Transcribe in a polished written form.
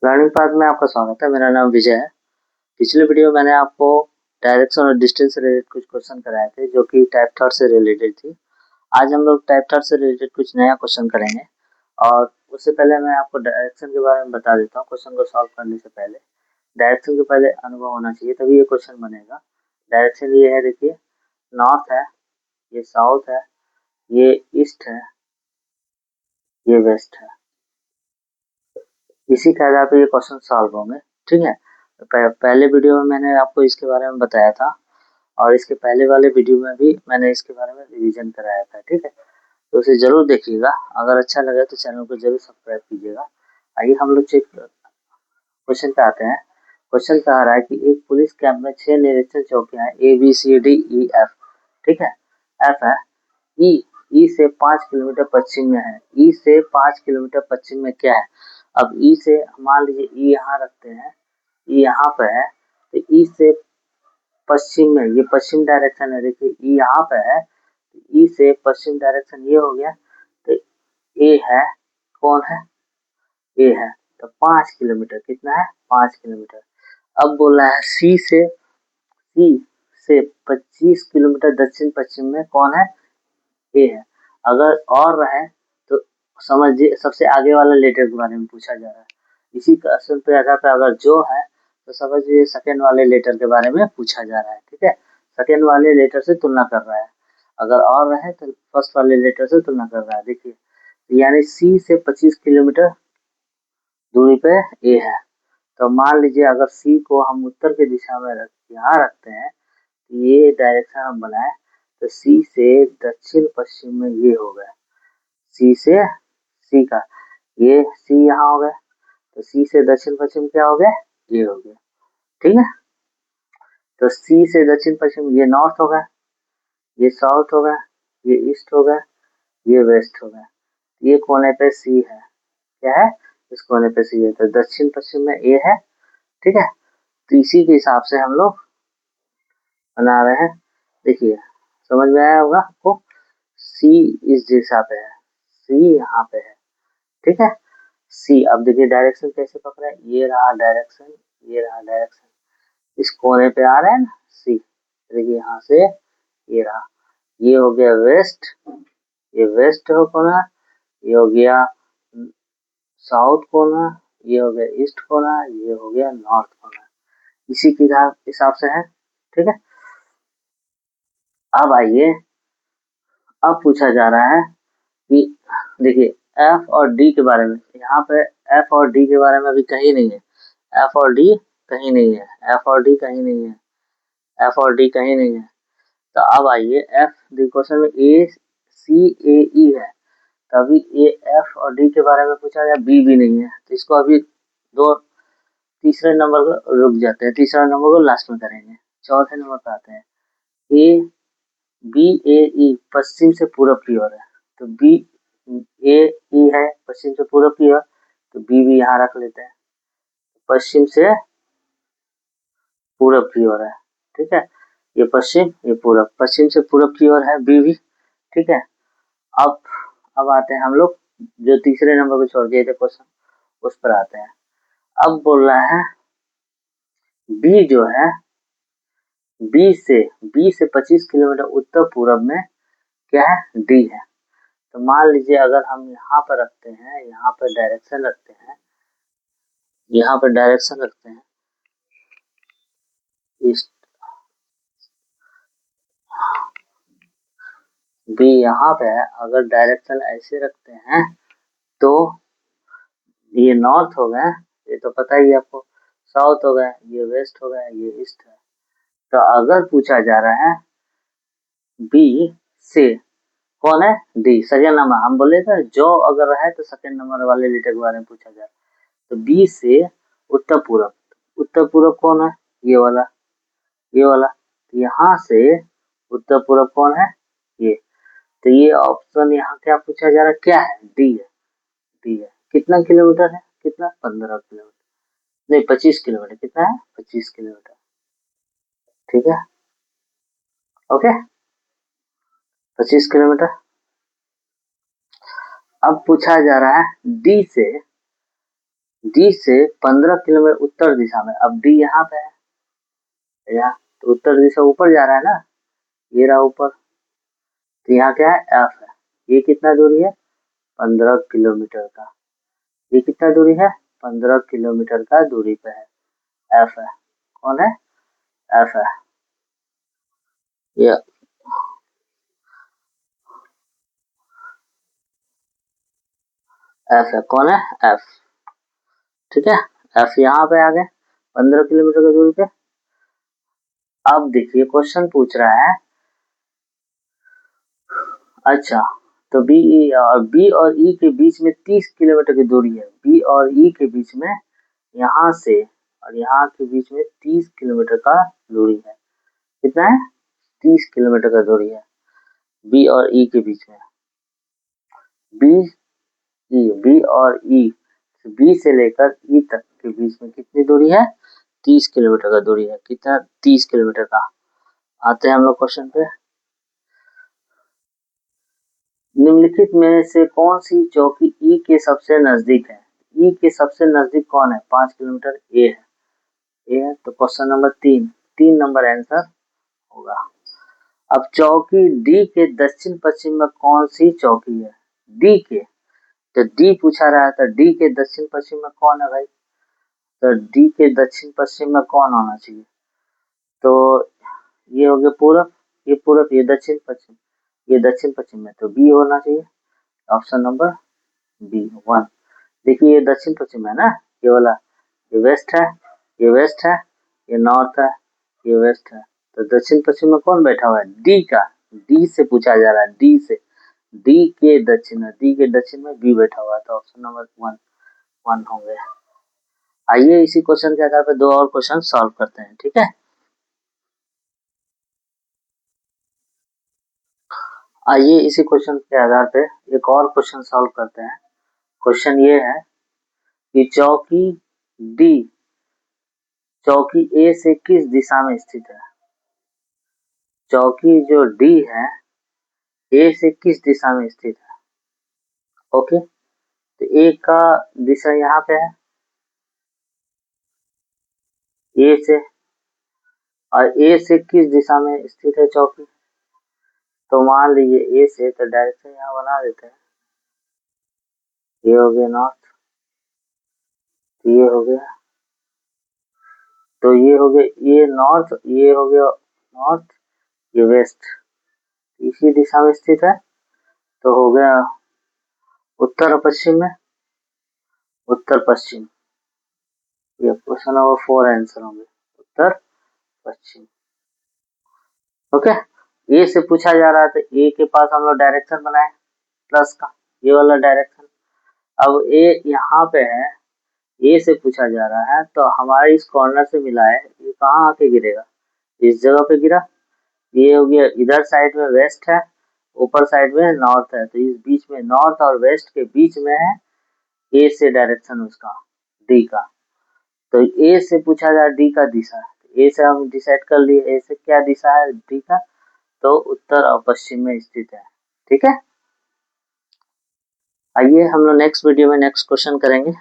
Learning path में आपका स्वागत है। मेरा नाम विजय है। पिछले वीडियो में मैंने आपको डायरेक्शन और डिस्टेंस से रिलेटेड कुछ क्वेश्चन कराए थे जो कि टाइप थर्ड से रिलेटेड थी। आज हम लोग टाइप थर्ड से रिलेटेड कुछ नया क्वेश्चन करेंगे और उससे पहले मैं आपको डायरेक्शन के बारे में बता देता हूँ। क्वेश्चन को सॉल्व करने से पहले डायरेक्शन के पहले अनुभव होना चाहिए, तभी ये क्वेश्चन बनेगा। डायरेक्शन ये है, देखिए, नॉर्थ है, ये साउथ है, ये ईस्ट है, ये वेस्ट है। इसी के आधार पर ये क्वेश्चन सॉल्व होंगे, ठीक है। पहले वीडियो में मैंने आपको इसके बारे में बताया था और इसके पहले वाले वीडियो में भी मैंने इसके बारे में रिवीजन कराया था, ठीक है। तो उसे जरूर देखिएगा। अगर अच्छा लगे तो चैनल को जरूर सब्सक्राइब कीजिएगा। आइए हम लोग चेक क्वेश्चन पे आते हैं। क्वेश्चन कह रहा है कि एक पुलिस कैंप में 6 निरीक्षण चौकियां हैं, ABCDEF, ठीक है। एफ है, ई ई से 5 किलोमीटर पश्चिम में है। ई से 5 किलोमीटर पश्चिम में क्या है? अब ई से मान लीजिए ई यहाँ रखते हैं, ई यहाँ पे है, तो ई से पश्चिम में, ये पश्चिम डायरेक्शन है, देखिए ई यहाँ पे है, ई से पश्चिम डायरेक्शन ये हो गया, तो ए है, कौन है? ए है। तो 5 किलोमीटर कितना है? 5 किलोमीटर। अब बोल रहा है सी से 25 किलोमीटर दक्षिण पश्चिम में कौन है? ए है। अगर और रहे तो समझिए सबसे आगे वाला लेटर के बारे में पूछा जा रहा है। इसी क्वेश्चन पे आधार पर अगर जो है तो समझिए सेकेंड वाले लेटर के बारे में पूछा जा रहा है, ठीक है। सेकेंड वाले लेटर से तुलना कर रहा है। अगर और रहे तो फर्स्ट वाले लेटर से तुलना कर रहा है। देखिए, यानी सी से 25 किलोमीटर दूरी पे ए है। तो मान लीजिए अगर सी को हम उत्तर की दिशा में यहाँ रखते हैं, ये डायरेक्शन हम बनाए, तो सी से दक्षिण पश्चिम में ये हो गया। सी से सी का ये सी यहाँ हो गया, तो सी से दक्षिण पश्चिम क्या हो गया? ये हो गया, ठीक है। तो सी से दक्षिण पश्चिम ये नॉर्थ हो गया, ये साउथ हो गया, ये ईस्ट हो गया, ये वेस्ट हो गया। ये कोने पे सी है, क्या है? इस कोने पे सी है, तो दक्षिण पश्चिम में ए है, ठीक है। तो इसी के हिसाब से हम लोग बना रहे हैं। देखिए, समझ में आया होगा आपको। सी इस दिशा पे है, सी यहाँ पे है, ठीक है। सी, अब देखिए डायरेक्शन कैसे पकड़ा है, ये रहा डायरेक्शन, ये रहा डायरेक्शन, इस कोने पे आ रहा है ना सी। देखिए यहाँ से ये रहा, ये हो गया वेस्ट, ये वेस्ट हो कोना, ये हो गया साउथ कोना, ये हो गया ईस्ट कोना, ये हो गया नॉर्थ कोना। इसी के हिसाब से है, ठीक है। अब आइए, अब पूछा जा रहा है कि देखिए एफ और डी के बारे में। यहाँ पे एफ और डी के बारे में अभी कहीं नहीं है। एफ और डी कहीं नहीं है, एफ और डी कहीं नहीं है, एफ और डी कहीं नहीं है। तो अब आइए, एफ क्वेश्चन में ए सी ए ई है, तो अभी ए एफ और डी के बारे में पूछा गया, बी भी नहीं है, तो इसको अभी दो तीसरे नंबर को रुक जाते हैं, तीसरा नंबर को लास्ट में करेंगे। चौथे नंबर पे आते हैं, ए बी ए ई पश्चिम से पूरब की ओर है, तो बी ए ई है पश्चिम से पूरब की ओर, तो बी भी यहाँ रख लेते हैं, पश्चिम से पूरब की ओर है, ठीक है। ये पश्चिम, ये पूरब, पश्चिम से पूरब की ओर है बी भी, ठीक है। अब आते हैं हम लोग जो तीसरे नंबर को छोड़ दिए थे क्वेश्चन, उस पर आते हैं। अब बोल रहा है बी जो है, बी से 25 किलोमीटर उत्तर पूरब में क्या है? डी है। तो मान लीजिए अगर हम यहाँ पर रखते हैं, यहाँ पर डायरेक्शन रखते हैं, यहाँ पर डायरेक्शन रखते हैं ईस्ट, बी यहाँ पे है, अगर डायरेक्शन ऐसे रखते हैं तो ये नॉर्थ हो गया, ये तो पता ही है आपको, साउथ हो गया, ये वेस्ट हो गया, ये ईस्ट है। तो अगर पूछा जा रहा है बी से कौन है? डी, सेकेंड नंबर हम बोले थे, जो अगर रहे तो सेकेंड नंबर वाले लेटर के बारे में पूछा जाए। तो बी से उत्तर पूरब, उत्तर पूरब कौन है? ये वाला, ये वाला। तो यहाँ से उत्तर पूरब कौन है? ये। तो ये ऑप्शन यहाँ क्या पूछा जा रहा है? क्या है? डी है, डी है। कितना किलोमीटर है? कितना? 15 किलोमीटर, नहीं 25 किलोमीटर। कितना है? 25 किलोमीटर, ठीक है, ओके, 25 किलोमीटर। अब पूछा जा रहा है डी से डी से 15 किलोमीटर उत्तर दिशा में। अब डी यहाँ पे है, यहाँ तो उत्तर दिशा ऊपर जा रहा है ना, ये रहा ऊपर, तो यहाँ क्या है, एफ है। ये कितना दूरी है, 15 किलोमीटर का। ये कितना दूरी है, 15 किलोमीटर का दूरी पे है, एफ है। कौन है, एफ है। ये एफ है, कौन है, एफ। ठीक है, एफ यहाँ पे आ गए 15 किलोमीटर की दूरी पे। अब देखिए क्वेश्चन पूछ रहा है, अच्छा तो बी और ई के बीच में 30 किलोमीटर की दूरी है। बी और ई के बीच में, यहाँ से और यहाँ के बीच में 30 किलोमीटर का दूरी है। कितना है, 30 किलोमीटर का दूरी है बी और ई के बीच में। बी और ई, बी से लेकर ई तक के बीच में कितनी दूरी है, 30 किलोमीटर का दूरी है। कितना, 30 किलोमीटर का। आते हैं हम लोग क्वेश्चन पे। निम्नलिखित में से कौन सी चौकी ई के सबसे नजदीक है। ई के सबसे नजदीक कौन है, 5 किलोमीटर, ए है। ए है तो क्वेश्चन नंबर 3 नंबर आंसर होगा। अब चौकी डी के दक्षिण पश्चिम में कौन सी चौकी है, डी के, तो डी पूछा रहा है, तो डी के दक्षिण पश्चिम में कौन है भाई, तो डी के दक्षिण पश्चिम में कौन होना चाहिए, तो ये हो गया पूरब, ये पूरब, ये दक्षिण पश्चिम, ये दक्षिण पश्चिम में, तो बी होना चाहिए, ऑप्शन नंबर बी 1। देखिए ये दक्षिण पश्चिम है ना, ये वाला, ये वेस्ट है, ये वेस्ट है, ये नॉर्थ है, ये वेस्ट है, तो दक्षिण पश्चिम में कौन बैठा हुआ है, डी का, डी से पूछा जा रहा है, डी से, डी के दक्षिण में, डी के दक्षिण में बी बैठा हुआ है, तो ऑप्शन नंबर 1 होंगे। आइए इसी क्वेश्चन के आधार पर दो और क्वेश्चन सॉल्व करते हैं, ठीक है। आइए इसी क्वेश्चन के आधार पे एक और क्वेश्चन सॉल्व करते हैं। क्वेश्चन ये है कि चौकी डी, चौकी ए से किस दिशा में स्थित है। चौकी जो डी है, ए से किस दिशा में स्थित है। ओके, तो ए का दिशा यहाँ पे है, ए से, और ए से किस दिशा में स्थित है चौकी, तो मान लीजिए ए से, तो डायरेक्शन यहाँ बना देते हैं, ये हो गया नॉर्थ, ये हो गया, तो ये हो गया, ये नॉर्थ, ये हो गया नॉर्थ, ये वेस्ट, इसी दिशा में स्थित है, तो हो गया उत्तर और पश्चिम में, उत्तर पश्चिम। ये क्वेश्चन नंबर 4 आंसर होंगे, उत्तर पश्चिम। ओके, ए से पूछा जा रहा था, ए के पास हम लोग डायरेक्शन बनाए प्लस का, ये वाला डायरेक्शन। अब ए यहाँ पे है, ए से पूछा जा रहा है, तो हमारे इस कॉर्नर से मिला है, ये कहाँ आके गिरेगा, इस जगह पे गिरा। ये हो गया, इधर साइड में वेस्ट है, ऊपर साइड में नॉर्थ है, तो इस बीच में, नॉर्थ और वेस्ट के बीच में है ए से डायरेक्शन उसका, डी का। तो ए से पूछा जा डी का दिशा, ए से हम डिसाइड कर लिए, ए से क्या दिशा है डी का, तो उत्तर और पश्चिम में स्थित है। ठीक है, आइए हम लोग नेक्स्ट वीडियो में नेक्स्ट क्वेश्चन करेंगे।